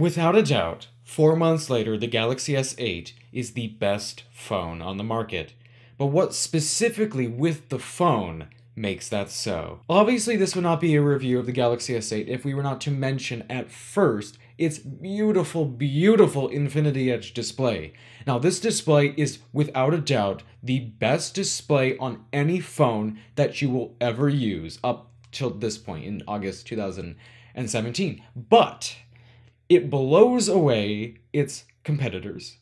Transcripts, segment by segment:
Without a doubt, 4 months later, the Galaxy S8 is the best phone on the market. But what specifically with the phone makes that so? Obviously, this would not be a review of the Galaxy S8 if we were not to mention at first its beautiful, beautiful Infinity Edge display. Now, this display is without a doubt the best display on any phone that you will ever use up till this point in August 2017. But it blows away its competitors.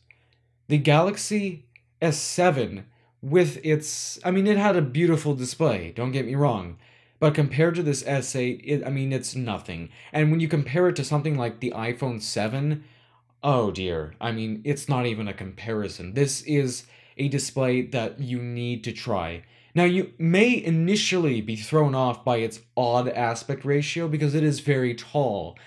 The Galaxy S7 with its, it had a beautiful display, don't get me wrong, but compared to this S8, it's nothing. And when you compare it to something like the iPhone 7, oh dear, it's not even a comparison. This is a display that you need to try. Now, you may initially be thrown off by its odd aspect ratio because it is very tall,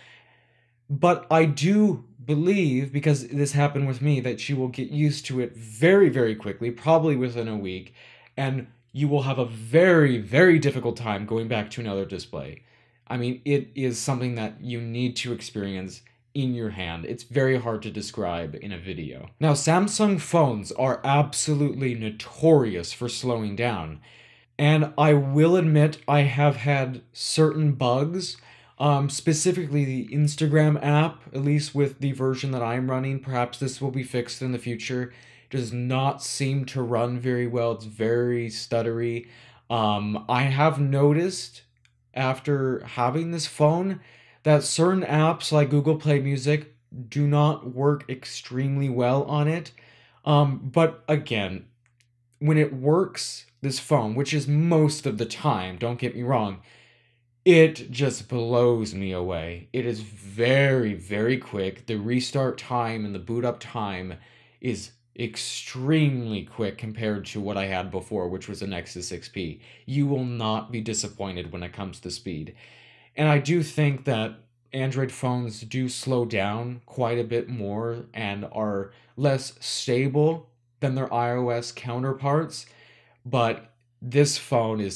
but I do believe, because this happened with me, that you will get used to it very, very quickly, probably within a week, and you will have a very, very difficult time going back to another display. It is something that you need to experience in your hand. It's very hard to describe in a video. Now, Samsung phones are absolutely notorious for slowing down, and I will admit I have had certain bugs. Specifically the Instagram app, at least with the version that I'm running. Perhaps this will be fixed in the future. Does not seem to run very well. It's very stuttery. I have noticed after having this phone that certain apps like Google Play Music do not work extremely well on it. But again, when it works, this phone, which is most of the time, don't get me wrong, it just blows me away. It is very, very quick. The restart time and the boot up time is extremely quick compared to what I had before, which was a Nexus 6P. You will not be disappointed when it comes to speed. And I do think that Android phones do slow down quite a bit more and are less stable than their iOS counterparts. But this phone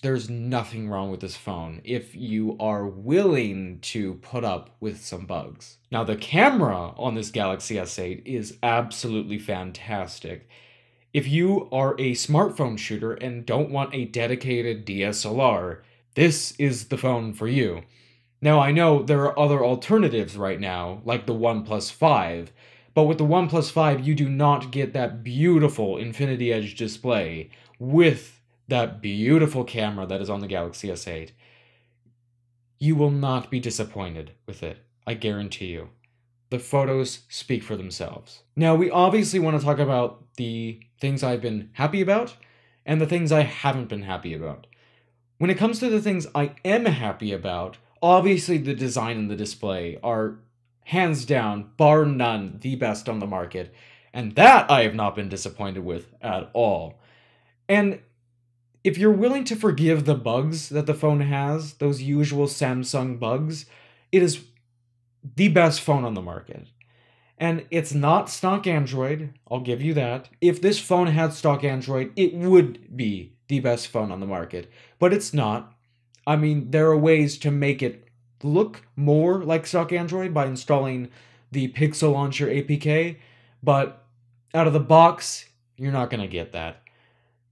there's nothing wrong with this phone if you are willing to put up with some bugs. Now, the camera on this Galaxy S8 is absolutely fantastic. If you are a smartphone shooter and don't want a dedicated DSLR, this is the phone for you. Now, I know there are other alternatives right now, like the OnePlus 5, but with the OnePlus 5, you do not get that beautiful Infinity Edge display with that beautiful camera that is on the Galaxy S8. You will not be disappointed with it, I guarantee you. The photos speak for themselves. Now, we obviously want to talk about the things I've been happy about and the things I haven't been happy about. When it comes to the things I am happy about, obviously the design and the display are hands down, bar none, the best on the market, and that I have not been disappointed with at all. And if you're willing to forgive the bugs that the phone has, those usual Samsung bugs, it is the best phone on the market. And it's not stock Android, I'll give you that. If this phone had stock Android, it would be the best phone on the market. But it's not. There are ways to make it look more like stock Android by installing the Pixel Launcher APK, but out of the box, you're not going to get that.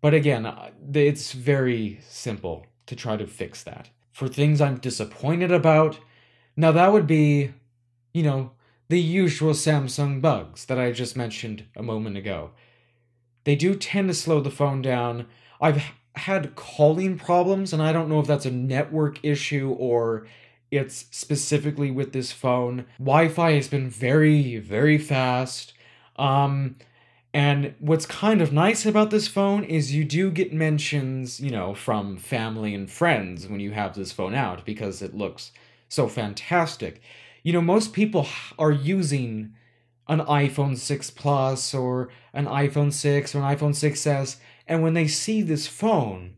But again, it's very simple to try to fix that. For things I'm disappointed about, now that would be, the usual Samsung bugs that I just mentioned a moment ago. They do tend to slow the phone down. I've had calling problems, and I don't know if that's a network issue or it's specifically with this phone. Wi-Fi has been very, very fast. And what's kind of nice about this phone is you do get mentions, from family and friends when you have this phone out because it looks so fantastic. Most people are using an iPhone 6 Plus or an iPhone 6 or an iPhone 6S, and when they see this phone,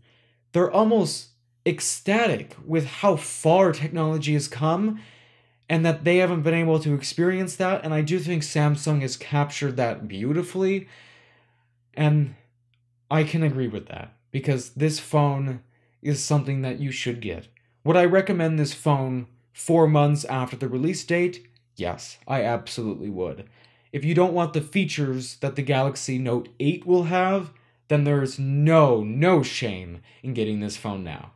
they're almost ecstatic with how far technology has come and that they haven't been able to experience that, and I do think Samsung has captured that beautifully, and I can agree with that, because this phone is something that you should get. Would I recommend this phone 4 months after the release date? Yes, I absolutely would. If you don't want the features that the Galaxy Note 8 will have, then there's no shame in getting this phone now.